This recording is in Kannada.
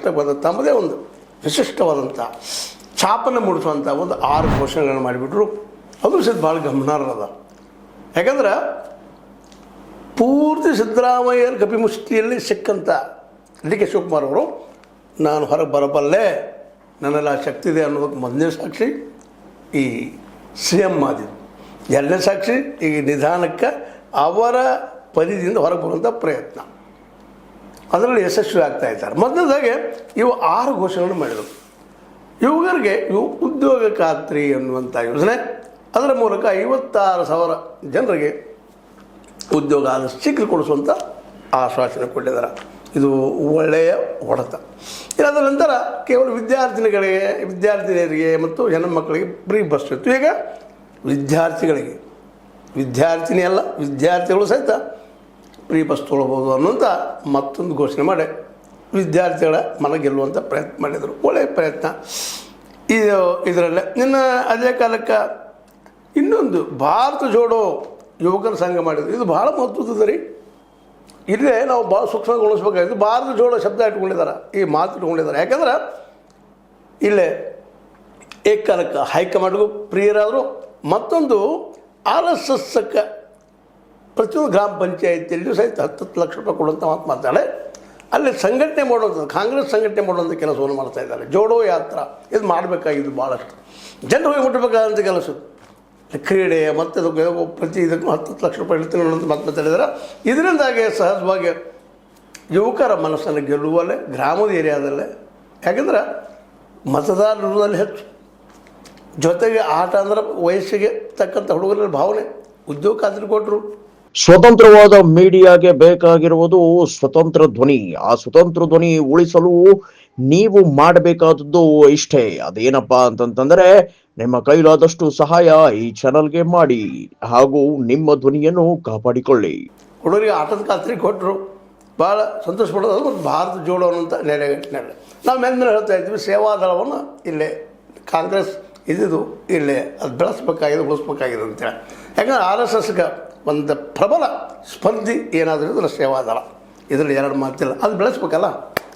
ಪಟ್ಟಕ್ಕೆ ಬಂದ ತಮ್ಮದೇ ಒಂದು ವಿಶಿಷ್ಟವಾದಂಥ ಛಾಪನ್ನು ಮೂಡಿಸುವಂಥ ಒಂದು 6 ಘೋಷಣೆಗಳನ್ನು ಮಾಡಿಬಿಟ್ರು. ಅದು ಸಹಿತ ಭಾಳ ಗಮನಾರ್ಹದ. ಯಾಕಂದ್ರೆ ಪೂರ್ತಿ ಸಿದ್ದರಾಮಯ್ಯರ ಕಪಿಮುಷ್ಟಿಯಲ್ಲಿ ಸಿಕ್ಕಂಥ ಡಿ ಕೆ ಶಿವಕುಮಾರ್ ಅವರು ನಾನು ಹೊರಗೆ ಬರಬಲ್ಲೆ, ನನ್ನೆಲ್ಲ ಶಕ್ತಿ ಇದೆ ಅನ್ನೋದಕ್ಕೆ ಮೊದಲನೇ ಸಾಕ್ಷಿ ಈ ಸಿ ಎಮ್ ಆದಿದ್ದು. ಎರಡನೇ ಸಾಕ್ಷಿ ಈ ನಿಧಾನಕ್ಕೆ ಅವರ ಪರಿಧಿಯಿಂದ ಹೊರಗೆ ಬರುವಂಥ ಪ್ರಯತ್ನ, ಅದರಲ್ಲಿ ಯಶಸ್ವಿ ಆಗ್ತಾ ಇದ್ದಾರೆ. ಮೊದಲದಾಗೆ ಇವು 6 ಘೋಷಣೆಗಳನ್ನು ಮಾಡಿದರು. ಇವು ಉದ್ಯೋಗ ಖಾತ್ರಿ ಅನ್ನುವಂಥ ಯೋಜನೆ, ಅದರ ಮೂಲಕ 56,000 ಜನರಿಗೆ ಉದ್ಯೋಗ ಶೀಘ್ರ ಕೊಡಿಸುವಂಥ ಆಶ್ವಾಸನೆ ಕೊಟ್ಟಿದ್ದಾರೆ. ಇದು ಒಳ್ಳೆಯ ಹೊಡೆತ. ಇದರ ನಂತರ ಕೇವಲ ವಿದ್ಯಾರ್ಥಿನಿಯರಿಗೆ ಮತ್ತು ಹೆಣ್ಣುಮಕ್ಕಳಿಗೆ ಫ್ರೀ ಬಸ್ ಇತ್ತು. ಈಗ ವಿದ್ಯಾರ್ಥಿಗಳು ಸಹಿತ ಫ್ರೀ ಬಸ್ ತೊಗೊಳ್ಬೋದು ಅನ್ನುವಂಥ ಮತ್ತೊಂದು ಘೋಷಣೆ ಮಾಡಿ ವಿದ್ಯಾರ್ಥಿಗಳ ಮನ ಗೆಲ್ಲುವಂಥ ಪ್ರಯತ್ನ ಮಾಡಿದರು. ಒಳ್ಳೆಯ ಪ್ರಯತ್ನ. ಇದರಲ್ಲೇ ಅದೇ ಕಾಲಕ್ಕೆ ಇನ್ನೊಂದು ಭಾರತ ಜೋಡೋ ಯುವಕರ ಸಂಘ ಮಾಡಿದ್ರು. ಇದು ಭಾಳ ಮಹತ್ವದ ರೀ. ಇಲ್ಲೇ ನಾವು ಭಾಳ ಸೂಕ್ಷ್ಮಗೊಳಿಸ್ಬೇಕಾಗಿದ್ದು ಭಾರತ ಜೋಡೋ ಶಬ್ದ ಇಟ್ಕೊಂಡಿದ್ದಾರೆ, ಈ ಮಾತು ಇಟ್ಕೊಂಡಿದ್ದಾರೆ. ಯಾಕಂದ್ರೆ ಇಲ್ಲೇ ಏಕಾಲಕ್ಕೆ ಹೈಕಮಾಂಡ್ಗೂ ಪ್ರಿಯರಾದರು. ಮತ್ತೊಂದು RSSಕ್ಕೆ ಪ್ರತಿಯೊಂದು ಗ್ರಾಮ ಪಂಚಾಯತಿಯಲ್ಲಿಯೂ ಸಹಿತ 10 ಲಕ್ಷ ರೂಪಾಯಿ ಕೊಡುವಂಥ ಮಾತು ಮಾಡ್ತಾಳೆ. ಅಲ್ಲಿ ಸಂಘಟನೆ ಮಾಡುವಂಥದ್ದು, ಕಾಂಗ್ರೆಸ್ ಸಂಘಟನೆ ಮಾಡುವಂಥ ಕೆಲಸವನ್ನು ಮಾಡ್ತಾ ಇದ್ದಾರೆ. ಜೋಡೋ ಯಾತ್ರಾ ಇದು ಮಾಡಬೇಕಾಗಿದ್ದು ಭಾಳಷ್ಟು ಜನರು ಹೋಗಿ ಮುಟ್ಟಬೇಕಾದಂಥ ಕೆಲಸ. ಕ್ರೀಡೆ ಮತ್ತು ಪ್ರತಿ ಇದಕ್ಕೂ 10 ಲಕ್ಷ ರೂಪಾಯಿ ಇಡ್ತೀನಿ ಅಂತ ಮಾತಾಡಿದ್ದಾರೆ. ಇದರಿಂದಾಗಿ ಸಹಜವಾಗಿ ಯುವಕರ ಮನಸ್ಸನ್ನು ಗೆಲ್ಲುವಲ್ಲೇ ಗ್ರಾಮದ ಏರಿಯಾದಲ್ಲೇ, ಯಾಕಂದ್ರೆ ಮತದಾರರಲ್ಲಿ ಹೆಚ್ಚು, ಜೊತೆಗೆ ಆಟ ಅಂದ್ರೆ ವಯಸ್ಸಿಗೆ ತಕ್ಕಂಥ ಹುಡುಗರಲ್ಲಿ ಭಾವನೆ, ಉದ್ಯೋಗ ಖಾತ್ರಿ ಕೊಟ್ಟರು. ಸ್ವತಂತ್ರವಾದ ಮೀಡಿಯಾಗೆ ಬೇಕಾಗಿರುವುದು ಸ್ವತಂತ್ರ ಧ್ವನಿ. ಆ ಸ್ವತಂತ್ರ ಧ್ವನಿ ಉಳಿಸಲು ನೀವು ಮಾಡಬೇಕಾದದ್ದು ಇಷ್ಟೇ. ಅದೇನಪ್ಪಾ ಅಂತಂತಂದ್ರೆ ನಿಮ್ಮ ಕೈಲಾದಷ್ಟು ಸಹಾಯ ಈ ಚಾನಲ್ಗೆ ಮಾಡಿ ಹಾಗೂ ನಿಮ್ಮ ಧ್ವನಿಯನ್ನು ಕಾಪಾಡಿಕೊಳ್ಳಿ. ಹುಡುಗರಿಗೆ ಆಟದ ಖಾತ್ರಿ ಕೊಟ್ಟರು, ಭಾಳ ಸಂತೋಷ ಪಡೋದು. ಮತ್ತು ಭಾರತ ಜೋಡೋ ಅನ್ನೋಂಥ ನೆಲೆ ನಾವು ಮೇಲೆ ಹೇಳ್ತಾ ಇದ್ವಿ. ಸೇವಾದಳವನ್ನು ಇಲ್ಲೇ ಕಾಂಗ್ರೆಸ್ ಇದ್ದಿದ್ದು ಇಲ್ಲೇ ಅದು ಉಳಿಸ್ಬೇಕಾಗಿದೆ ಅಂತೇಳಿ. ಯಾಕಂದ್ರೆ RSSಗೆ ಒಂದು ಪ್ರಬಲ ಸ್ಪರ್ಧಿ ಏನಾದರೂ ಇದ್ರೆ ಸೇವಾದಳ, ಇದರಲ್ಲಿ 2 ಮಾತಿಲ್ಲ, ಅದು ಬೆಳೆಸ್ಬೇಕಲ್ಲ.